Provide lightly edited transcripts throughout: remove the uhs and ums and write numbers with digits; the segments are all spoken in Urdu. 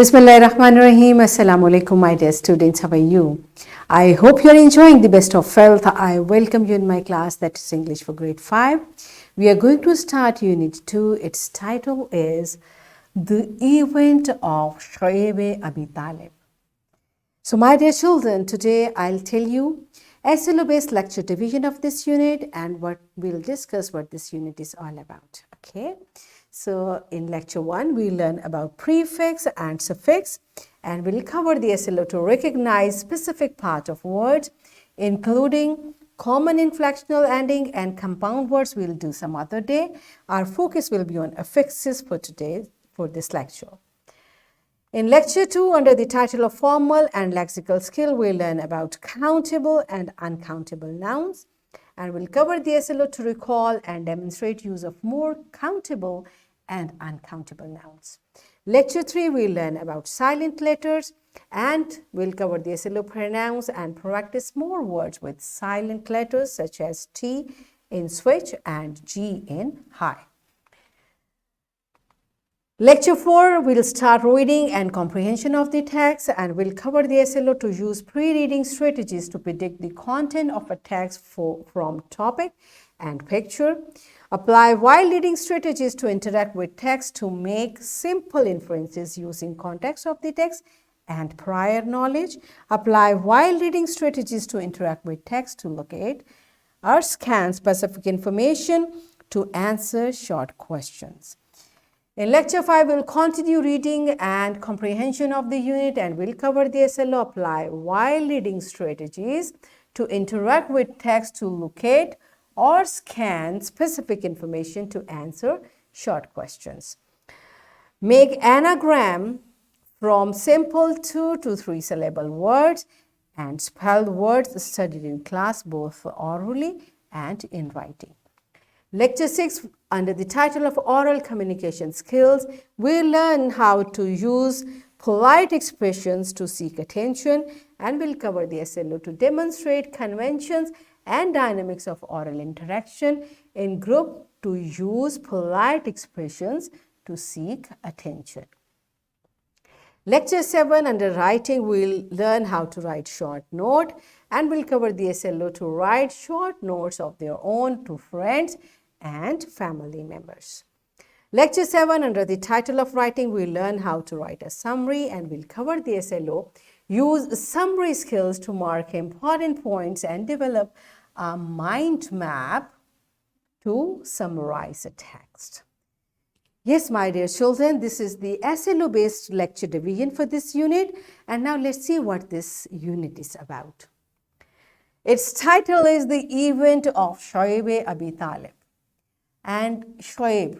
Bismillahirrahmanirrahim. Assalamu alaikum, my dear students. How are you? I hope you're enjoying the best of health. I welcome you in my class, that is English for grade 5. We are going to start Unit 2. Its title is The Event of Shoaib Abi Talib. So, my dear children, today I'll tell you SLO-based lecture division of this unit and we'll discuss what this unit is all about. Okay. So, in lecture 1, we learn about prefix and suffix, and we'll cover the SLO to recognize specific part of words, including common inflectional ending and compound words. We'll do some other day. Our focus will be on affixes for today, for this lecture. In lecture 2, under the title of formal and lexical skill, we'll learn about countable and uncountable nouns, and we'll cover the SLO to recall and demonstrate use of more countable and uncountable nouns. Lecture 3, we'll learn about silent letters, and we'll cover the SLO pronouns and practice more words with silent letters such as T in switch and G in high. Lecture 4, we'll start reading and comprehension of the text, and we'll cover the SLO to use pre-reading strategies to predict the content of a text from topic and picture. Apply while reading strategies to interact with text to make simple inferences using context of the text and prior knowledge. Apply while reading strategies to interact with text to locate or scan specific information to answer short questions. In lecture 5, we'll continue reading and comprehension of the unit, and we'll cover the SLO. Apply while reading strategies to interact with text to locate or scan specific information to answer short questions. Make anagram from simple 2 to 3 syllable words and spelled words studied in class both orally and in writing. Lecture 6, under the title of Oral Communication Skills, we'll learn how to use polite expressions to seek attention, and we'll cover the SLO to demonstrate conventions and dynamics of oral interaction in group to use polite expressions to seek attention. Lecture 7, under writing, we'll learn how to write short note, and we'll cover the SLO to write short notes of their own to friends and family members. Lecture 7, under the title of writing, we'll learn how to write a summary, and we'll cover the SLO, use summary skills to mark important points and develop a mind map to summarize a text. Yes, my dear children, this is the SLO-based lecture division for this unit, and now let's see what this unit is about. Its title is The Event of Shoaib Abi Talib. And Shoaib,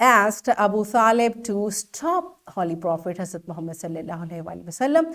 asked Abu Talib to stop Holy Prophet Hazrat Muhammad sallallahu alaihi wasallam,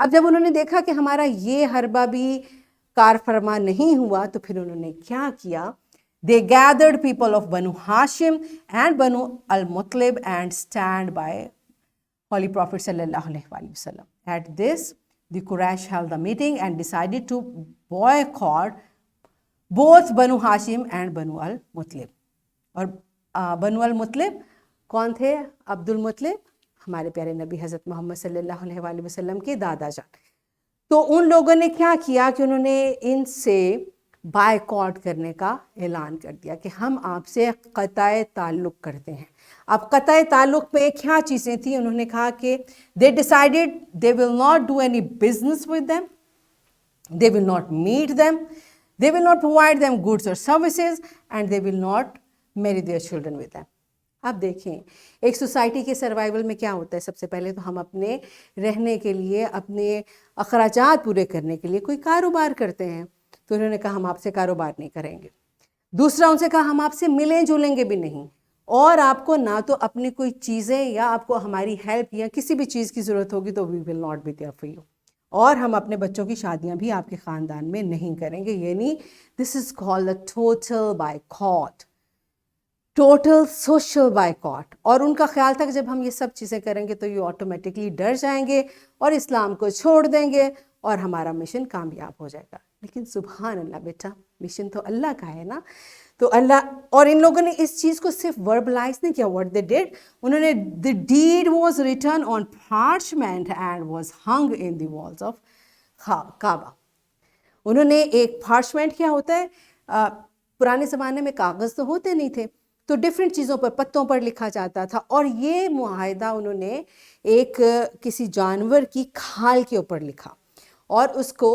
اب جب انہوں نے دیکھا کہ ہمارا یہ حربہ بھی کار فرما نہیں ہوا تو پھر انہوں نے کیا کیا؟ They gathered people of Banu Hashim and Banu al-Muttalib and stand by Holy Prophet sallallahu alaihi wasallam. At this, the Quraysh held a meeting and decided to boycott both Banu Hashim and Banu al-Muttalib. اور Banu al-Muttalib کون تھے؟ عبد المطلب، ہمارے پیارے نبی حضرت محمد صلی اللہ علیہ وآلہ وسلم کے دادا جان. تو ان لوگوں نے کیا کیا کہ انہوں نے ان سے بائیکاٹ کرنے کا اعلان کر دیا کہ ہم آپ سے قطع تعلق کرتے ہیں. اب قطع تعلق پہ کیا چیزیں تھیں؟ انہوں نے کہا کہ they decided they will not do any business with them, they will not meet them, they will not provide them goods or services, and they will not marry their children with them. اب دیکھیں ایک سوسائٹی کے سروائیول میں کیا ہوتا ہے؟ سب سے پہلے تو ہم اپنے رہنے کے لیے، اپنے اخراجات پورے کرنے کے لیے کوئی کاروبار کرتے ہیں. تو انہوں نے کہا ہم آپ سے کاروبار نہیں کریں گے. دوسرا ان سے کہا ہم آپ سے ملیں جلیں گے بھی نہیں، اور آپ کو نہ تو اپنی کوئی چیزیں یا آپ کو ہماری ہیلپ یا کسی بھی چیز کی ضرورت ہوگی تو we will not be there for you. اور ہم اپنے بچوں کی شادیاں بھی آپ کے خاندان میں نہیں کریں گے. یعنی this is called a total boycott, total social boycott. اور ان کا خیال تھا کہ جب ہم یہ سب چیزیں کریں گے تو یہ آٹومیٹکلی ڈر جائیں گے اور اسلام کو چھوڑ دیں گے اور ہمارا مشن کامیاب ہو جائے گا. لیکن سبحان اللہ بیٹا، مشن تو اللہ کا ہے نا. تو اللہ، اور ان لوگوں نے اس چیز کو صرف وربلائز نہیں کیا. واٹ دے ڈیڈ، انہوں نے the deed was written on parchment and was hung in the walls of کعبہ. انہوں نے ایک پارچمنٹ، کیا ہوتا ہے؟ پرانے زمانے میں کاغذ تو ہوتے نہیں تھے، تو ڈفرینٹ چیزوں پر، پتوں پر لکھا جاتا تھا. اور یہ معاہدہ انہوں نے ایک کسی جانور کی کھال کے اوپر لکھا اور اس کو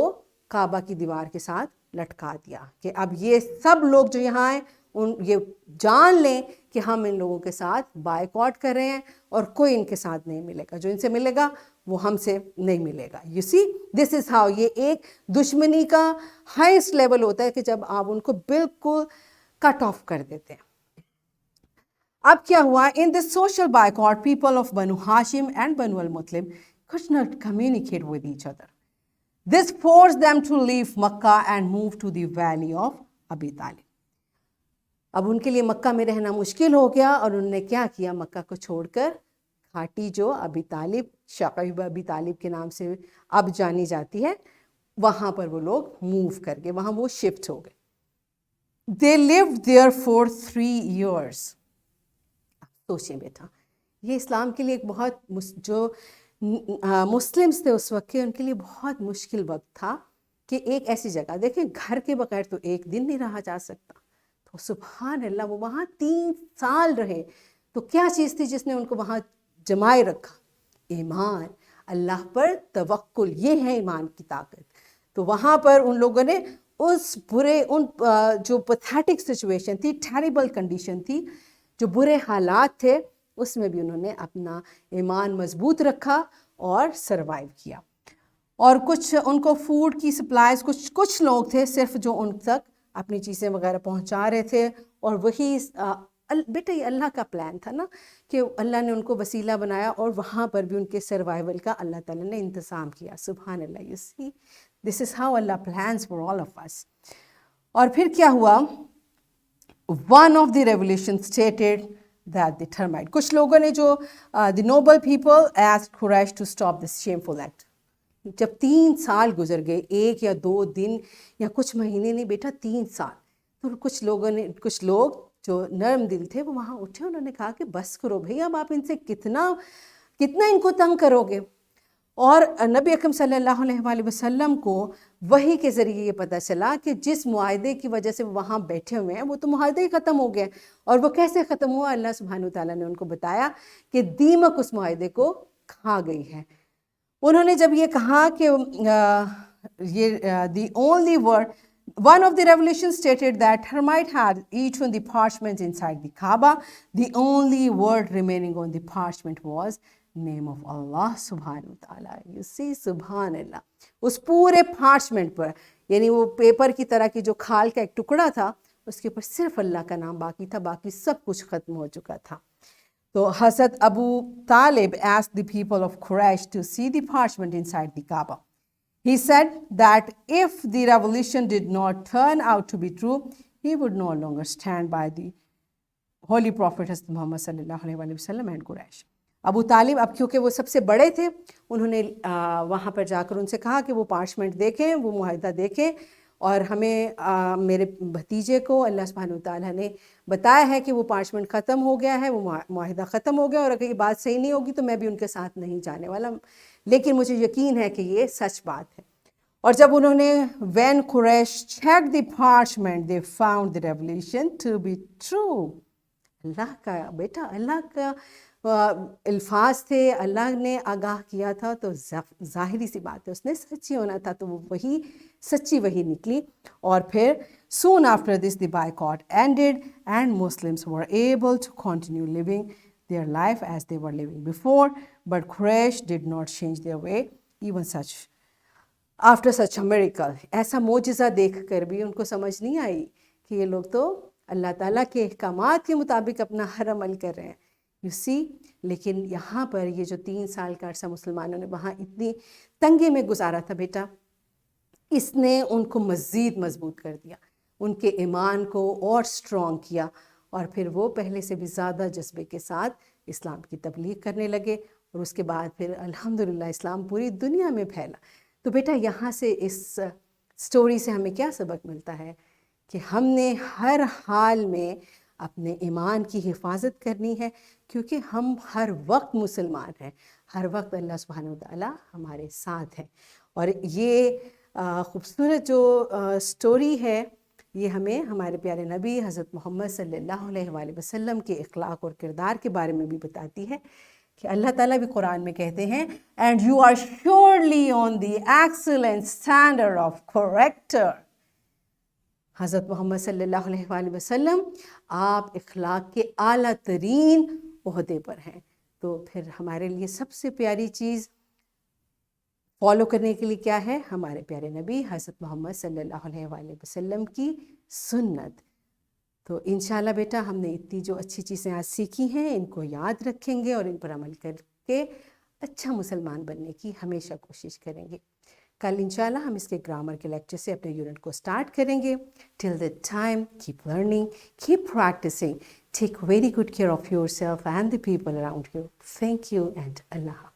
کعبہ کی دیوار کے ساتھ لٹکا دیا کہ اب یہ سب لوگ جو یہاں ہیں یہ جان لیں کہ ہم ان لوگوں کے ساتھ بائیکاٹ کر رہے ہیں اور کوئی ان کے ساتھ نہیں ملے گا. جو ان سے ملے گا وہ ہم سے نہیں ملے گا. You see this is how. یہ ایک دشمنی کا ہائیسٹ لیول ہوتا ہے کہ جب آپ ان کو بالکل کٹ آف کر دیتے ہیں. اب کیا ہوا؟ In this social boycott people of Banu Hashim and بنو المطلب could not communicate with each other. This forced them to leave Makkah and move to the valley of Abi Talib. اب ان کے لیے مکہ میں رہنا مشکل ہو گیا اور انہوں نے کیا کیا؟ مکہ کو چھوڑ کر گھاٹی جو ابی طالب، شعیب ابی طالب کے نام سے اب جانی جاتی ہے، وہاں پر وہ لوگ موو کر گئے، وہاں وہ شفٹ ہو گئے. They lived there for 3 years. سوچیں بیٹا، یہ اسلام کے لیے ایک بہت جو مسلمس تھے اس وقت کے، ان کے لیے بہت مشکل وقت تھا کہ ایک ایسی جگہ، دیکھیں گھر کے بغیر تو ایک دن نہیں رہا جا سکتا. تو سبحان اللہ وہ وہاں 3 سال رہے. تو کیا چیز تھی جس نے ان کو وہاں جمائے رکھا؟ ایمان، اللہ پر توکل. یہ ہے ایمان کی طاقت. تو وہاں پر ان لوگوں نے اس برے، ان جو پیتھیٹک سچویشن تھی، ٹیریبل کنڈیشن تھی، جو برے حالات تھے، اس میں بھی انہوں نے اپنا ایمان مضبوط رکھا اور سروائیو کیا. اور کچھ ان کو فوڈ کی سپلائز، کچھ لوگ تھے صرف جو ان تک اپنی چیزیں وغیرہ پہنچا رہے تھے. اور وہی بیٹا یہ اللہ کا پلان تھا نا کہ اللہ نے ان کو وسیلہ بنایا اور وہاں پر بھی ان کے سروائیول کا اللہ تعالیٰ نے انتظام کیا. سبحان اللہ. You see this is how Allah plans for all of us. اور پھر کیا ہوا؟ One of the revolution stated that the termite. کچھ لوگوں نے جو the noble people asked Quraysh to stop this shameful act. جب 3 سال گزر گئے، 1 یا 2 دن یا کچھ مہینے نہیں بیٹا، 3 سال. تو کچھ لوگ جو نرم دل تھے وہ وہاں اٹھے، انہوں نے کہا کہ بس کرو بھئی، اب آپ ان سے کتنا ان کو تنگ کرو گے. اور نبی اکرم صلی اللہ علیہ وآلہ وسلم کو وحی کے ذریعے یہ پتہ چلا کہ جس معاہدے کی وجہ سے وہاں بیٹھے ہوئے ہیں وہ تو معاہدے ہی ختم ہو گئے. اور وہ کیسے ختم ہوا؟ اللہ سبحانہ وتعالیٰ نے ان کو بتایا کہ دیمک اس معاہدے کو کھا گئی ہے. انہوں نے جب یہ کہا کہ یہ the only word, one of the revolutions stated that termite had eaten the parchment inside the Kaaba. The only word remaining on the parchment was name of Allah subhanahu wa ta'ala. You see, subhan Allah. اس پورے پارچمنٹ پر، یعنی وہ پیپر کی طرح کی جو کھال کا ایک ٹکڑا تھا، اس کے اوپر صرف اللہ کا نام باقی تھا، باقی سب کچھ ختم ہو چکا تھا. So Hazrat Abu Talib asked the people of Quraysh to see the parchment inside the Kaaba. He said that if the revelation did not turn out to be true, he would no longer stand by the Holy Prophet Hazrat Muhammad sallallahu alaihi wasallam and Quraysh. ابو طالب اب کیونکہ وہ سب سے بڑے تھے، انہوں نے وہاں پر جا کر ان سے کہا کہ وہ پارچمنٹ دیکھیں، وہ معاہدہ دیکھیں، اور ہمیں میرے بھتیجے کو اللہ سبحانہ وتعالیٰ نے بتایا ہے کہ وہ پارچمنٹ ختم ہو گیا ہے، وہ معاہدہ ختم ہو گیا، اور اگر یہ بات صحیح نہیں ہوگی تو میں بھی ان کے ساتھ نہیں جانے والا، لیکن مجھے یقین ہے کہ یہ سچ بات ہے. اور جب انہوں نے when Quraysh checked the parchment they found the revelation to be true. اللہ کا بیٹا، اللہ کا الفاظ تھے، اللہ نے آگاہ کیا تھا تو ظاہری سی بات ہے اس نے سچی ہونا تھا، تو وہ وہی سچی وہی نکلی. اور پھر soon after this the boycott ended and Muslims were able to continue living their life as they were living before, but Quraysh did not change their way even after such a miracle. ایسا معجزہ دیکھ کر بھی ان کو سمجھ نہیں آئی کہ یہ لوگ تو اللہ تعالیٰ کے احکامات کے مطابق اپنا ہر عمل کر رہے ہیں. You see, لیکن یہاں پر یہ جو 3 سال کا عرصہ مسلمانوں نے وہاں اتنی تنگے میں گزارا تھا بیٹا، اس نے ان کو مزید مضبوط کر دیا، ان کے ایمان کو اور سٹرونگ کیا، اور پھر وہ پہلے سے بھی زیادہ جذبے کے ساتھ اسلام کی تبلیغ کرنے لگے، اور اس کے بعد پھر الحمدللہ اسلام پوری دنیا میں پھیلا. تو بیٹا یہاں سے اس سٹوری سے ہمیں کیا سبق ملتا ہے کہ ہم نے ہر حال میں اپنے ایمان کی حفاظت کرنی ہے، کیونکہ ہم ہر وقت مسلمان ہیں، ہر وقت اللہ سبحانہ وتعالیٰ ہمارے ساتھ ہے. اور یہ خوبصورت جو سٹوری ہے یہ ہمیں ہمارے پیارے نبی حضرت محمد صلی اللہ علیہ وآلہ وسلم کے اخلاق اور کردار کے بارے میں بھی بتاتی ہے کہ اللہ تعالیٰ بھی قرآن میں کہتے ہیں and you are surely on the excellent standard of character. حضرت محمد صلی اللہ علیہ وآلہ وسلم آپ اخلاق کے اعلیٰ ترین عہدے پر ہیں. تو پھر ہمارے لیے سب سے پیاری چیز فالو کرنے کے لیے کیا ہے؟ ہمارے پیارے نبی حضرت محمد صلی اللہ علیہ وآلہ وسلم کی سنت. تو انشاءاللہ بیٹا ہم نے اتنی جو اچھی چیزیں آج سیکھی ہیں ان کو یاد رکھیں گے اور ان پر عمل کر کے اچھا مسلمان بننے کی ہمیشہ کوشش کریں گے. کل انشاءاللہ ہم اس کے گرامر کے لیکچر سے اپنے یونٹ کو سٹارٹ کریں گے. Till that time keep learning, keep practising, take very good care of yourself and the people around you. Thank you and اللہ حافظ.